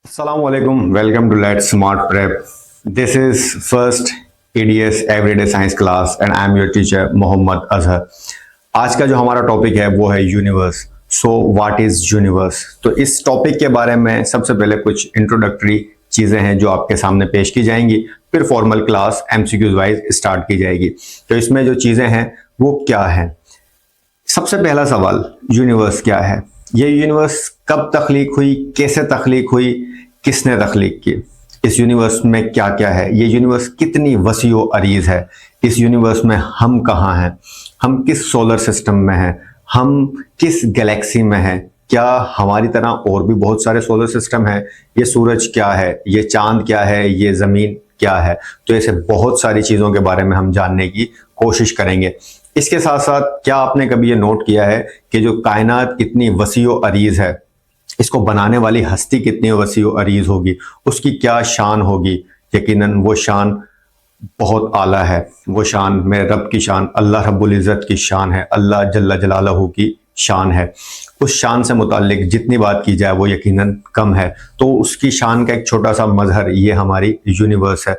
Assalamualaikum. Welcome to Let's Smart Prep. This is first EDS Everyday Science class and I am your teacher Mohammad Azhar. आज का जो हमारा topic है वो है universe. So what is universe? तो इस टॉपिक के बारे में सबसे पहले कुछ इंट्रोडक्टरी चीज़ें हैं जो आपके सामने पेश की जाएंगी, फिर formal class MCQs wise start की जाएगी. तो इसमें जो चीज़ें हैं वो क्या हैं? सबसे पहला सवाल, यूनिवर्स क्या है? ये यूनिवर्स कब तख्लीक हुई, कैसे तख्लीक हुई, किसने तख्लीक की? इस यूनिवर्स में क्या क्या है? ये यूनिवर्स कितनी वसीओ अरीज है? इस यूनिवर्स में हम कहाँ हैं? हम किस सोलर सिस्टम में हैं? हम किस गैलेक्सी में हैं? क्या हमारी तरह और भी बहुत सारे सोलर सिस्टम हैं? ये सूरज क्या है? ये चांद क्या है? ये ज़मीन क्या है? तो ऐसे बहुत सारी चीज़ों के बारे में हम जानने की कोशिश करेंगे. इसके साथ साथ क्या आपने कभी ये नोट किया है कि जो कायनात इतनी वसीओ अरीज है, इसको बनाने वाली हस्ती कितनी वसीओ अरीज होगी, उसकी क्या शान होगी? यकीनन वो शान बहुत आला है. वो शान मेरे रब की शान, अल्लाह रब्बुल इज़्ज़त की शान है, अल्लाह जल्ला जलालहू की शान है. उस शान से मुताल्लिक जितनी बात की जाए वो यकीनन कम है. तो उसकी शान का एक छोटा सा मजहर ये हमारी यूनिवर्स है.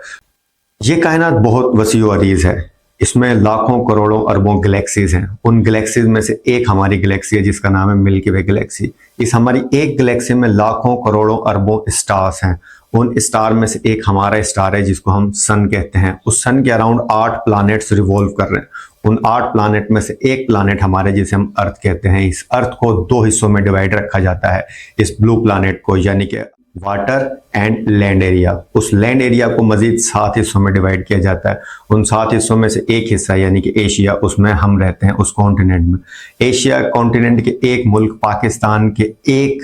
ये कायनात बहुत वसीओ अरीज है. इसमें लाखों करोड़ों अरबों गैलेक्सीज हैं. उन गैलेक्सीज में से एक हमारी गैलेक्सी है जिसका नाम है मिल्की वे गैलेक्सी. इस हमारी एक गैलेक्सी में लाखों करोड़ों अरबों स्टार्स हैं. उन स्टार में से एक हमारा स्टार है जिसको हम सन कहते हैं. उस सन के अराउंड 8 प्लैनेट्स रिवॉल्व कर रहे हैं. उन 8 प्लैनेट में से एक प्लैनेट हमारे जिसे हम अर्थ कहते हैं. इस अर्थ को 2 हिस्सों में डिवाइड रखा जाता है. इस ब्लू प्लैनेट को यानी कि वाटर एंड लैंड एरिया, उस लैंड एरिया को मजीद 7 हिस्सों में डिवाइड किया जाता है. उन 7 हिस्सों में से एक हिस्सा यानी कि एशिया, उसमें हम रहते हैं उस कॉन्टिनेंट में. एशिया कॉन्टिनेंट के एक मुल्क पाकिस्तान के एक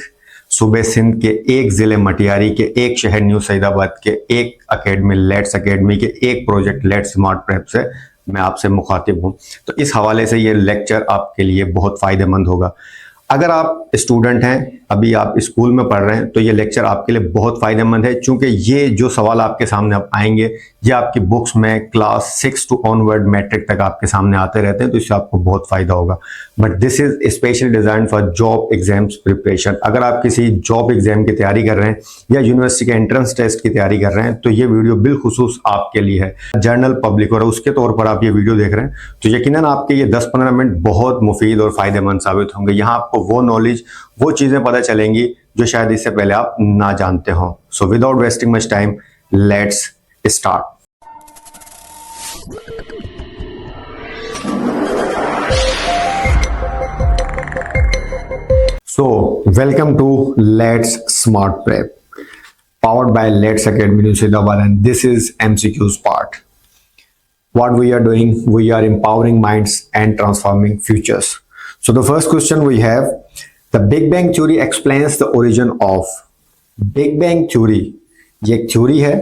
सूबे सिंध के एक ज़िले मटियारी के एक शहर न्यू सईदाबाद के एक अकेडमी लेट्स अकेडमी के एक प्रोजेक्ट लेट्स स्मार्ट प्रेप से मैं आपसे मुखातिब हूँ. तो इस हवाले से ये लेक्चर आपके लिए बहुत फ़ायदेमंद होगा. अगर आप स्टूडेंट हैं, अभी आप स्कूल में पढ़ रहे हैं, तो ये लेक्चर आपके लिए बहुत फ़ायदेमंद है, क्योंकि ये जो सवाल आपके सामने अब आएंगे ये आपकी बुक्स में क्लास 6 टू ऑनवर्ड मैट्रिक तक आपके सामने आते रहते हैं. तो इससे आपको बहुत फ़ायदा होगा. But this is specially design for job exams preparation. अगर आप किसी जॉब एग्जाम की तैयारी कर रहे हैं या यूनिवर्सिटी के एंट्रेंस टेस्ट की तैयारी कर रहे हैं तो ये वीडियो बिलखुसूस आपके लिए है. जनरल पब्लिक और उसके तौर पर आप ये वीडियो देख रहे हैं तो यकीनन आपके ये 10-15 मिनट बहुत मुफीद और फ़ायदेमंद साबित होंगे. यहाँ आपको वो नॉलेज, वो चीज़ें पता चलेंगी जो शायद इससे पहले आप ना जानते हो. So without wasting much time, let's start. So, welcome to Let's Smart Prep, powered by Let's Academy New Sydney, and this is MCQs part. What we are doing, we are empowering minds and transforming futures. So the first question we have, the Big Bang Theory explains the origin of. Big Bang Theory ये एक theory है,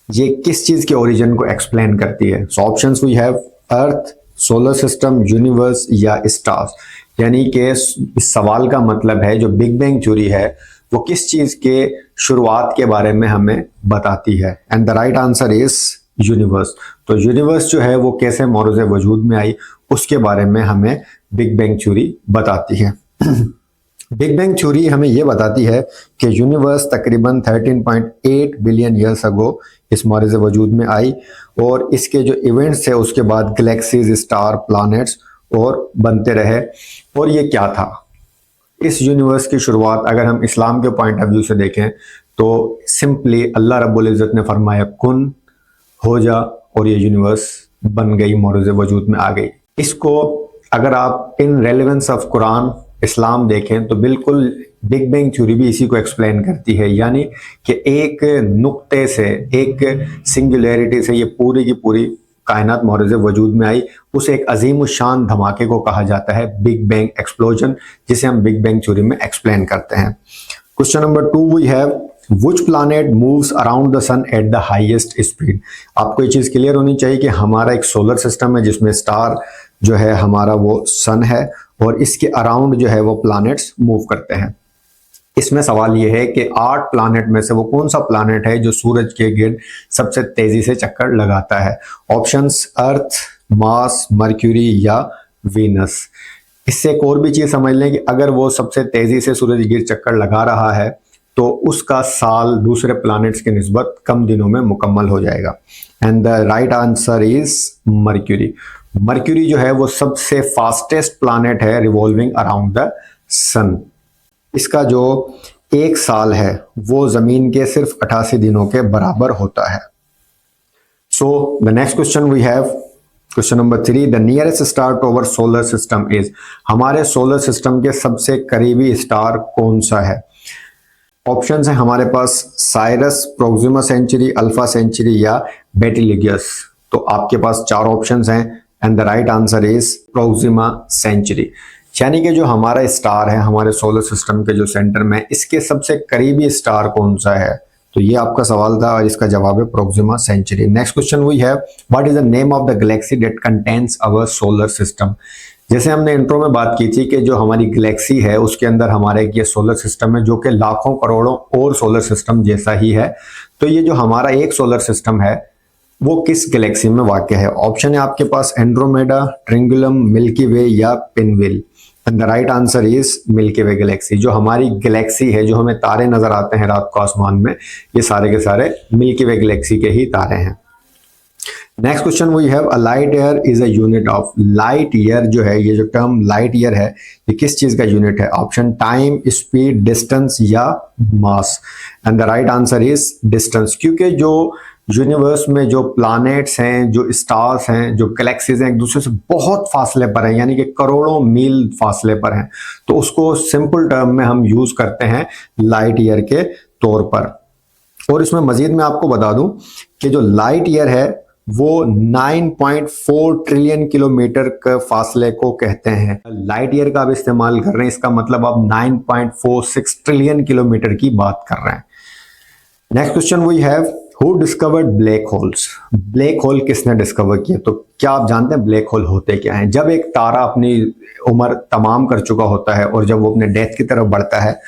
ये किस चीज के origin को explain करती है? So options we have earth, solar system, universe या स्टार्स. यानी कि इस सवाल का मतलब है जो बिग बैंग थ्योरी है वो किस चीज के शुरुआत के बारे में हमें बताती है. And the right answer is universe. तो यूनिवर्स जो है वो कैसे मौरूज़ वजूद में आई उसके बारे में हमें बिग बैंग थ्योरी बताती है. बिग बैंग थ्योरी हमें यह बताती है कि यूनिवर्स तकरीबन 13.8 बिलियन ईयर्स अगो इस मौरूज़ वजूद में आई और इसके जो इवेंट्स है उसके बाद गैलेक्सीज, स्टार, प्लैनेट्स और बनते रहे. और ये क्या था? इस यूनिवर्स की शुरुआत अगर हम इस्लाम के पॉइंट ऑफ व्यू से देखें तो सिंपली अल्लाह रब्बुल इज़्ज़त ने फरमाया कुन हो जा और ये यूनिवर्स बन गई, मौरूज़ वजूद में आ गई. इसको अगर आप इन रेलेवेंस ऑफ कुरान इस्लाम देखें तो बिल्कुल बिग बैंग थ्योरी भी इसी को एक्सप्लेन करती है. यानी कि एक नुक्ते से, एक सिंगुलैरिटी से ये पूरी की पूरी कायनात मौरूज़ वजूद में आई. उस एक अजीम शान धमाके को कहा जाता है बिग बैंग एक्सप्लोजन, जिसे हम बिग बैंग थ्योरी में एक्सप्लेन करते हैं. Question number 2 we have, Which planet moves around the sun at the highest speed? आपको ये चीज़ क्लियर होनी चाहिए कि हमारा एक सोलर सिस्टम है जिसमें स्टार जो है हमारा वो सन है और इसके अराउंड जो है वो प्लैनेट्स मूव करते हैं. इसमें सवाल ये है कि 8 प्लैनेट में से वो कौन सा प्लैनेट है जो सूरज के गिर्द सबसे तेजी से चक्कर लगाता है? ऑप्शंस अर्थ, मार्स, मर्क्यूरी या वीनस. इससे एक और भी चीज़ समझ लें कि अगर वो सबसे तेजी से सूरज गिर्द चक्कर लगा रहा है तो उसका साल दूसरे प्लैनेट्स की निस्बत कम दिनों में मुकम्मल हो जाएगा। And the right answer is mercury. Mercury जो है वो सबसे फास्टेस्ट प्लैनेट है रिवॉल्विंग अराउंड द सन। इसका जो एक साल है वो जमीन के सिर्फ 88 दिनों के बराबर होता है। So the next question we have question number 3, the nearest star to our solar system is. हमारे सोलर सिस्टम के सबसे करीबी स्टार कौन सा है? ऑप्शंस है हमारे पास Sirius, Proxima Centauri, Alpha Centauri या बेटिलिगियस। तो आपके पास 4 ऑप्शंस हैं and the right answer is Proxima Centauri. यानी कि जो हमारा स्टार है हमारे सोलर सिस्टम के जो सेंटर में, इसके सबसे करीबी स्टार कौन सा है? तो ये आपका सवाल था और इसका जवाब है Proxima Centauri. Next question we have, what is the name of the galaxy that contains our solar system. जैसे हमने इंट्रो में बात की थी कि जो हमारी गैलेक्सी है उसके अंदर हमारे ये सोलर सिस्टम है जो कि लाखों करोड़ों और सोलर सिस्टम जैसा ही है। तो ये जो हमारा एक सोलर सिस्टम है वो किस गैलेक्सी में वाक़ है? ऑप्शन है आपके पास एंड्रोमेडा, ट्रिंगुलम, मिल्की वे या pinwheel. And the right answer is milky way Galaxy. जो हमारी गैलेक्सी है, जो हमें तारे नजर आते हैं रात को आसमान में, ये सारे के सारे मिल्की वे गैलेक्सी के ही तारे हैं। Next question we have, a light year is a unit of. Light year जो है, ये जो टर्म लाइट ईयर है, ये किस चीज का यूनिट है? ऑप्शन टाइम, स्पीड, डिस्टेंस या mass. And the right answer is distance, क्योंकि जो यूनिवर्स में जो प्लैनेट्स हैं, जो स्टार्स हैं, जो गैलेक्सीज हैं, एक दूसरे से बहुत फासले पर हैं, यानी कि करोड़ों मील फासले पर हैं। तो उसको सिंपल टर्म में हम यूज करते हैं लाइट ईयर के तौर पर। और इसमें मजीद मैं आपको बता दूं कि जो लाइट ईयर है वो 9.4 ट्रिलियन किलोमीटर के फासले को कहते हैं। लाइट ईयर का आप इस्तेमाल कर रहे हैं, इसका मतलब आप 9.46 ट्रिलियन किलोमीटर की बात कर रहे हैं। Next question we have, who discovered black holes. Black hole किसने डिस्कवर किया? तो क्या आप जानते हैं ब्लैक होल होते क्या हैं? जब एक तारा अपनी उम्र तमाम कर चुका होता है और जब वो अपने डेथ की तरफ बढ़ता है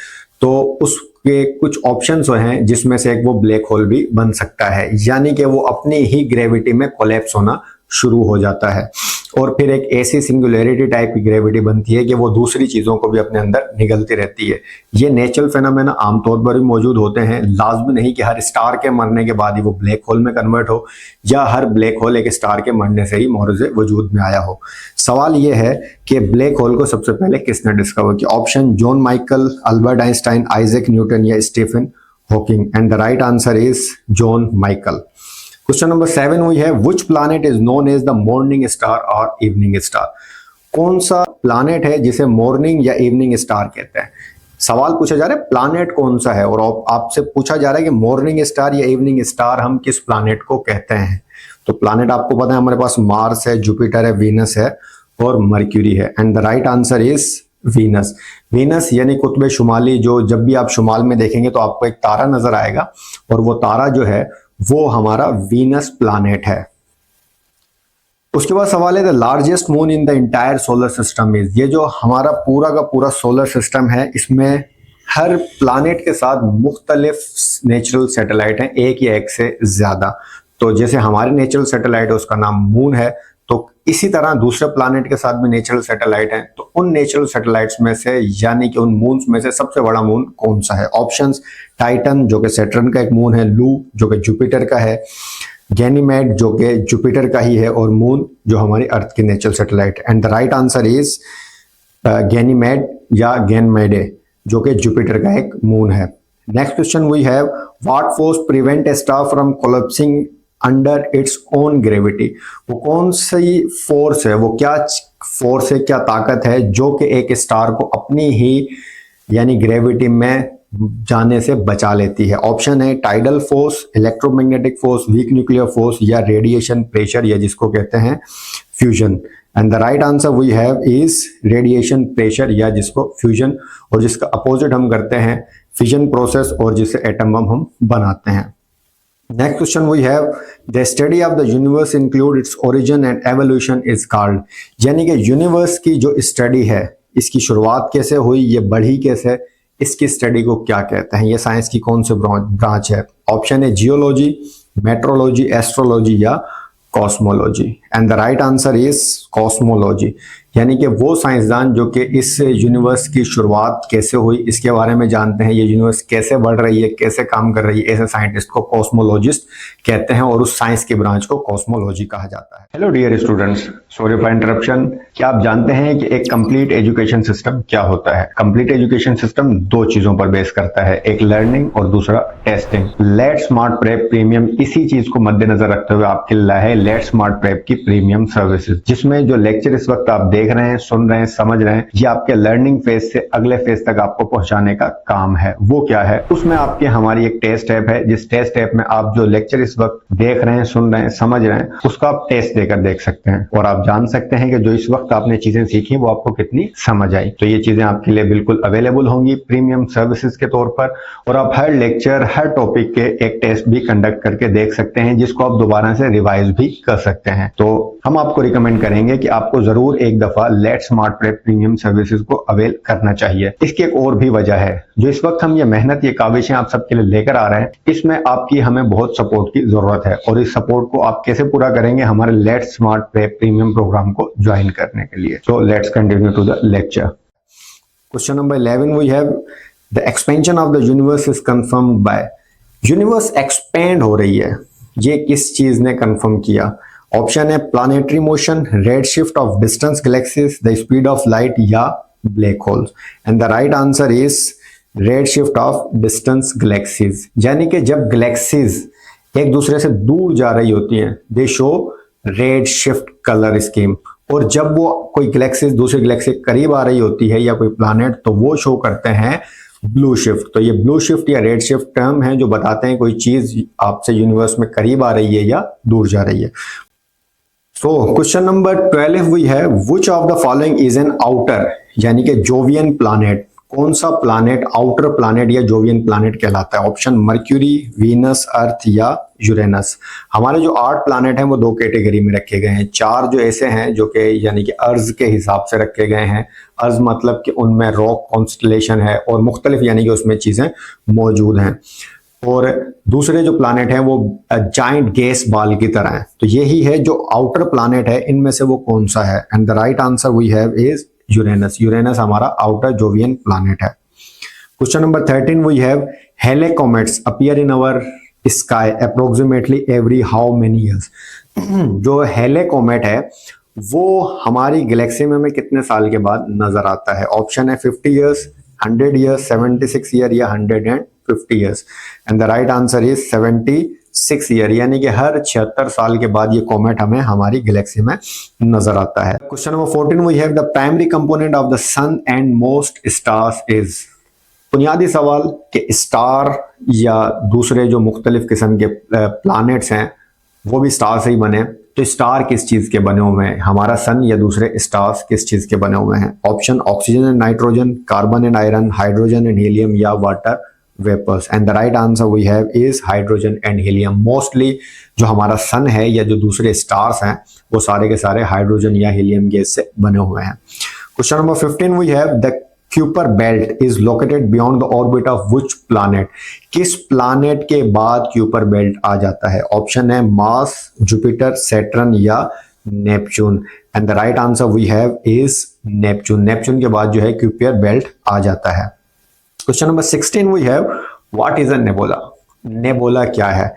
तो उसके कुछ ऑप्शंस हैं जिसमें से एक वो ब्लैक होल भी बन सकता है, यानी कि वो अपनी ही ग्रेविटी में कोलैप्स होना शुरू हो जाता है और फिर एक ऐसी सिंगुलैरिटी टाइप की ग्रेविटी बनती है कि वो दूसरी चीजों को भी अपने अंदर निगलती रहती है। ये नेचुरल फेनोमेना आमतौर पर भी मौजूद होते हैं। लाजमी नहीं कि हर स्टार के मरने के बाद ही वो ब्लैक होल में कन्वर्ट हो या हर ब्लैक होल एक स्टार के मरने से ही मौरूज़ वजूद में आया हो। सवाल ये है कि ब्लैक होल को सबसे पहले किसने डिस्कवर किया? Option John Michell, Albert Einstein, Isaac Newton या Stephen Hawking. And the right answer is John Michell. Question number 7 हुई है, which planet is known as the morning star और इवनिंग स्टार। कौन सा प्लैनेट है जिसे मॉर्निंग या इवनिंग स्टार कहते हैं? सवाल पूछा जा रहा है प्लैनेट कौन सा है और आपसे पूछा जा रहा है कि मॉर्निंग स्टार या इवनिंग स्टार हम किस प्लैनेट को कहते हैं। तो प्लैनेट आपको पता है हमारे पास मार्स है, जुपिटर है, वीनस है और मर्क्यूरी है। And the right answer is Venus. Venus यानी कुतुब शुमाली, जो जब भी आप शुमाल में देखेंगे तो आपको एक तारा नजर आएगा और वो तारा जो है वो हमारा वीनस प्लैनेट है। उसके बाद सवाल है, the largest moon in the entire solar system is. ये जो हमारा पूरा का पूरा सोलर सिस्टम है, इसमें हर प्लैनेट के साथ मुख्तलिफ नेचुरल सैटेलाइट हैं, एक या एक से ज्यादा। तो जैसे हमारे नेचुरल सैटेलाइट है उसका नाम मून है, तो इसी तरह दूसरे प्लैनेट के साथ भी नेचुरल सैटेलाइट हैं। तो उन नेचुरल सैटेलाइट्स में से यानी कि उन मून्स में से सबसे बड़ा मून कौन सा है? ऑप्शंस, टाइटन जो कि सैटर्न का एक मून है, लू जो कि जुपिटर का है, गैनीमेड जो कि जुपिटर का ही है और मून जो हमारी अर्थ की natural satellite. And the right answer is Ganymede or Ganymede जो कि जुपिटर का एक मून है। Next question we have, what force prevent a star from collapsing under its own gravity. वो कौन सी फोर्स है, वो क्या फोर्स है, क्या ताकत है जो कि एक स्टार को अपनी ही यानी ग्रेविटी में जाने से बचा लेती है? ऑप्शन है tidal force, electromagnetic force, weak nuclear force या रेडिएशन प्रेशर या जिसको कहते हैं fusion. And the right answer we have is radiation pressure या जिसको फ्यूजन, और जिसका अपोजिट हम करते हैं फिजन प्रोसेस और जिसे एटम बम हम बनाते हैं। Next question we have, the study of the universe include its origin and evolution is called। यानी कि यूनिवर्स की जो स्टडी है, इसकी शुरुआत कैसे हुई, ये बढ़ी कैसे, इसकी स्टडी को क्या कहते हैं? ये साइंस की कौन सी ब्रांच है? ऑप्शन है जियोलॉजी, मेट्रोलॉजी, एस्ट्रोलॉजी या cosmology. And the right answer is cosmology. यानी कि वो साइंसदान जो कि इस यूनिवर्स की शुरुआत कैसे हुई इसके बारे में जानते हैं, ये यूनिवर्स कैसे बढ़ रही है, कैसे काम कर रही है, ऐसे साइंटिस्ट को कॉस्मोलॉजिस्ट कहते हैं और उस साइंस की ब्रांच को कॉस्मोलॉजी कहा जाता है। Hello dear students, sorry for interruption. क्या आप जानते हैं कि एक कंप्लीट एजुकेशन सिस्टम क्या होता है? कंप्लीट एजुकेशन सिस्टम दो चीजों पर बेस करता है, एक लर्निंग और दूसरा testing. Let's smart prep premium इसी चीज को मद्देनजर रखते हुए आपके लिए है लेट्स स्मार्ट प्रेप की प्रीमियम सर्विसेज, जिसमें जो लेक्चर इस वक्त आप देख रहे हैं, सुन रहे हैं, समझ रहे हैं, ये आपके लर्निंग फेज से अगले फेज तक आपको पहुंचाने का काम है। वो क्या है? उसमें आपके हमारी एक टेस्ट ऐप है, जिस टेस्ट ऐप में आप जो लेक्चर इस वक्त देख रहे हैं, सुन रहे हैं, समझ रहे हैं, उसका आप टेस्ट देकर देख सकते हैं और आप जान सकते हैं कि जो इस वक्त आपने चीजें सीखी वो आपको कितनी समझ आई। तो ये चीजें आपके लिए बिल्कुल अवेलेबल होंगी प्रीमियम सर्विसेज के तौर पर, और आप हर लेक्चर, हर टॉपिक के एक टेस्ट भी कंडक्ट करके देख सकते हैं, जिसको आप दोबारा से रिवाइज भी कर सकते हैं। तो हम आपको रिकमेंड करेंगे कि आपको जरूर एक दफा let's smart prep premium services को अवेल करना चाहिए। इसकी एक और भी वजह है, जो इस वक्त हम ये मेहनत, ये काविशें आप सबके लिए लेकर आ रहे हैं, इसमें आपकी हमें बहुत सपोर्ट की जरूरत है। और इस सपोर्ट को आप कैसे पूरा करेंगे? हमारे let's smart prep premium program को ज्वाइन करने के लिए। So let's continue to the lecture. Question number 11 we have the expansion of the universe is confirmed by. Universe expand हो रही है, ये किस चीज ने कंफर्म किया? ऑप्शन है planetary motion, red shift of distance galaxies, the speed of light या black holes. And the right answer is red shift of distance galaxies. यानी कि जब गैलेक्सीज एक दूसरे से दूर जा रही होती हैं, दे show red shift colour scheme, और जब वो कोई गैलेक्सी दूसरी गैलेक्सी के करीब आ रही होती है या कोई प्लैनेट, तो वो शो करते हैं ब्लू शिफ्ट। तो ये ब्लू शिफ्ट या रेड शिफ्ट टर्म है जो बताते हैं कोई चीज आपसे यूनिवर्स में करीब आ रही है या दूर जा रही है। सो क्वेश्चन नंबर 12 वी है which of the following is an outer, यानी कि जोवियन प्लैनेट। कौन सा प्लैनेट आउटर प्लैनेट या जोवियन प्लैनेट कहलाता है? ऑप्शन मर्क्यूरी, वीनस, अर्थ या यूरेनस। हमारे जो 8 प्लैनेट हैं वो 2 कैटेगरी में रखे गए हैं। 4 जो ऐसे हैं जो कि यानी कि अर्ज के हिसाब से रखे गए हैं। अर्ज मतलब कि उनमें रॉक कॉन्स्टलेशन है और मुख्तलिफ यानी कि उसमें चीजें मौजूद हैं, और दूसरे जो प्लैनेट हैं वो जाइंट गैस बॉल की तरह हैं। तो यही है जो आउटर प्लैनेट है, इनमें से वो कौन सा है? And the right answer we have is Uranus. Uranus हमारा आउटर जोवियन प्लैनेट है। Question number 13 we have Halley comets appear in our sky approximately every how many years. जो हेले कॉमेट है वो हमारी गैलेक्सी में हमें कितने साल के बाद नजर आता है? ऑप्शन है 50 ईयर्स, 100 ईयर्स, 76 ईयर या 150 years. And the right answer is 76 year, यानी कि हर 76 साल के बाद ये कॉमेट हमें हमारी गैलेक्सी में नजर आता है। Question number 14 we have the primary component of the sun and most stars is. बुनियादी सवाल कि स्टार या दूसरे जो मुख्तलिफ किस्म के प्लैनेट्स हैं वो भी स्टार से ही बने, तो स्टार किस चीज के बने हुए हैं? हमारा सन या दूसरे स्टार्स किस चीज के बने हुए हैं? Option oxygen and nitrogen, carbon and iron, hydrogen and helium या water vapours. And the right answer we have is hydrogen and helium. Mostly जो हमारा सन है या जो दूसरे स्टार्स हैं वो सारे के सारे हाइड्रोजन या हीलियम गैस से बने हुए हैं। Question number 15 we have the Kuiper belt is located beyond the orbit of which planet. किस प्लैनेट के बाद क्यूपर बेल्ट आ जाता है? ऑप्शन है मार्स, जुपिटर, सैटर्न या Neptune. And the right answer we have is Neptune. Neptune के बाद जो है क्यूपर बेल्ट आ जाता है। Question number 16 we have what is a nebula. Nebula क्या है?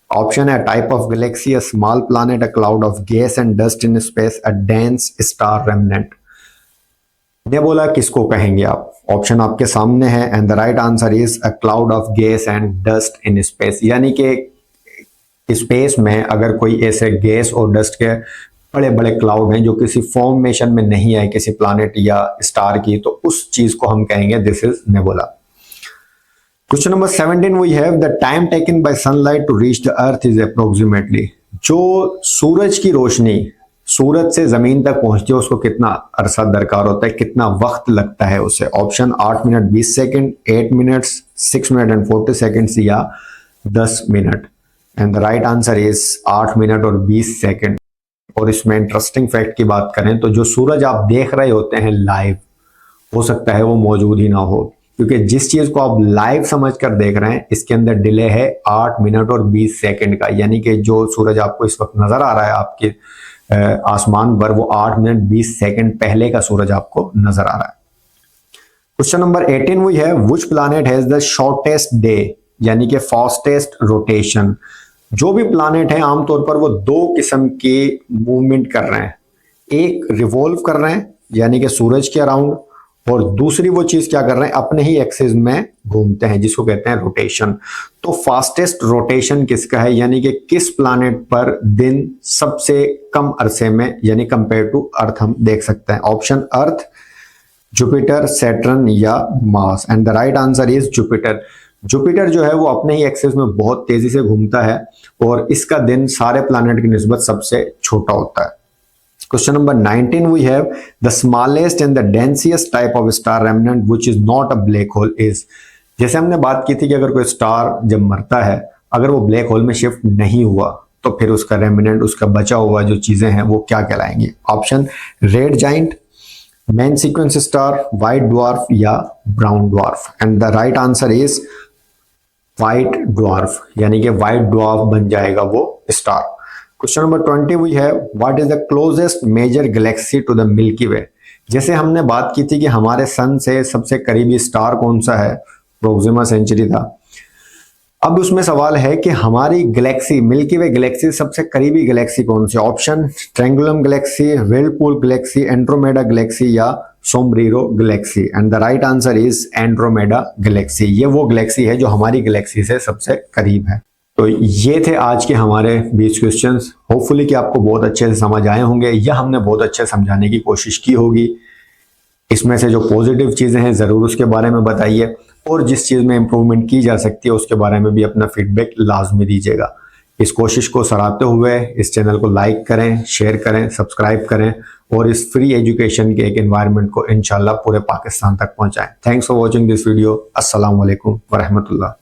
ऑप्शन है type of Galaxy, a small planet, a cloud of gas and dust in space, a dense star remnant. Nebula किसको कहेंगे आप? Option आपके सामने है and the right answer is a cloud of gas and dust in space. यानी कि space में अगर कोई ऐसे गैस और डस्ट के बड़े बड़े क्लाउड हैं जो किसी फॉर्मेशन में नहीं आए किसी प्लैनेट या स्टार की, तो उस चीज को हम कहेंगे this is nebula. Question number 17 we have the time taken by sunlight to reach the earth is approximately. जो सूरज की रोशनी सूरज से जमीन तक पहुंचती है उसको कितना अरसा दरकार होता है, कितना वक्त लगता है उसे? Option 8 minute 20 second, 8 minutes, 6 minute and 40 seconds या 10 minute. And the right answer is 8 minute और 20 सेकंड। और इसमें इंटरेस्टिंग फैक्ट की बात करें तो जो सूरज आप देख रहे होते हैं लाइव, हो सकता है वो मौजूद ही ना हो, क्योंकि जिस चीज को आप लाइव समझकर देख रहे हैं इसके अंदर डिले है 8 मिनट और 20 सेकंड का। यानी कि जो सूरज आपको इस वक्त नजर आ रहा है आपके आसमान पर वो 8 मिनट 20 सेकंड पहले का सूरज आपको नजर आ रहा है। क्वेश्चन नंबर 18 वही है, which planet has the shortest day, यानी कि फास्टेस्ट रोटेशन। जो भी प्लैनेट है आमतौर पर वो दो किस्म के मूवमेंट कर रहे हैं, एक रिवॉल्व कर रहे हैं यानी कि सूरज के अराउंड, और दूसरी वो चीज क्या कर रहे हैं, अपने ही एक्सिस में घूमते हैं, जिसको कहते हैं रोटेशन। तो फास्टेस्ट रोटेशन किसका है, यानी कि किस प्लैनेट पर दिन सबसे कम अरसे में यानी कंपेयर टू अर्थ हम देख सकते हैं। ऑप्शन अर्थ, जुपिटर, सैटर्न या Mars, and the right answer is Jupiter. Jupiter जो है वो अपने ही एक्सिस में बहुत तेजी से घूमता है और इसका दिन सारे प्लैनेट की निस्बत सबसे छोटा होता है। Question number 19 we have the smallest and the densest type of star remnant which is not a black hole is. जैसे हमने बात की थी कि अगर कोई स्टार जब मरता है, अगर वो ब्लैक होल में शिफ्ट नहीं हुआ तो फिर उसका रेमिनेंट, उसका बचा हुआ जो चीजें हैं वो क्या कहलाएंगी। Option red giant, main sequence star, white dwarf या brown dwarf, and the right answer is white dwarf, यानी कि व्हाइट ड्वार्फ बन जाएगा वो स्टार। क्वेश्चन नंबर 20 वी है, what is the closest major galaxy to the milky way. जैसे हमने बात की थी कि हमारे सन से सबसे करीबी स्टार कौन सा है, प्रोक्सिमा सेंचुरी था। अब उसमें सवाल है कि हमारी गैलेक्सी, मिल्की वे गैलेक्सी सबसे करीबी गैलेक्सी कौन सी। Option Triangulum galaxy, Whirlpool galaxy, Andromeda galaxy या Sombrero galaxy, and the right answer is Andromeda galaxy. ये वो गैलेक्सी है जो हमारी गैलेक्सी से सबसे करीब है। तो ये थे आज के हमारे 20 क्वेश्चंस। होपफुली कि आपको बहुत अच्छे से समझ आए होंगे या हमने बहुत अच्छे समझाने की कोशिश की होगी। इसमें से जो पॉजिटिव चीजें हैं जरूर उसके बारे में बताइए, और जिस चीज में इंप्रूवमेंट की जा सकती है उसके बारे में भी अपना फीडबैक लाजमी दीजिएगा। इस कोशिश को सराहते हुए इस चैनल को लाइक करें, शेयर करें, सब्सक्राइब करें और इस फ्री एजुकेशन के एक एनवायरनमेंट को इंशाल्लाह पूरे पाकिस्तान तक पहुंचाएं। Thanks for watching this video. अस्सलाम वालेकुम व रहमतुल्लाह।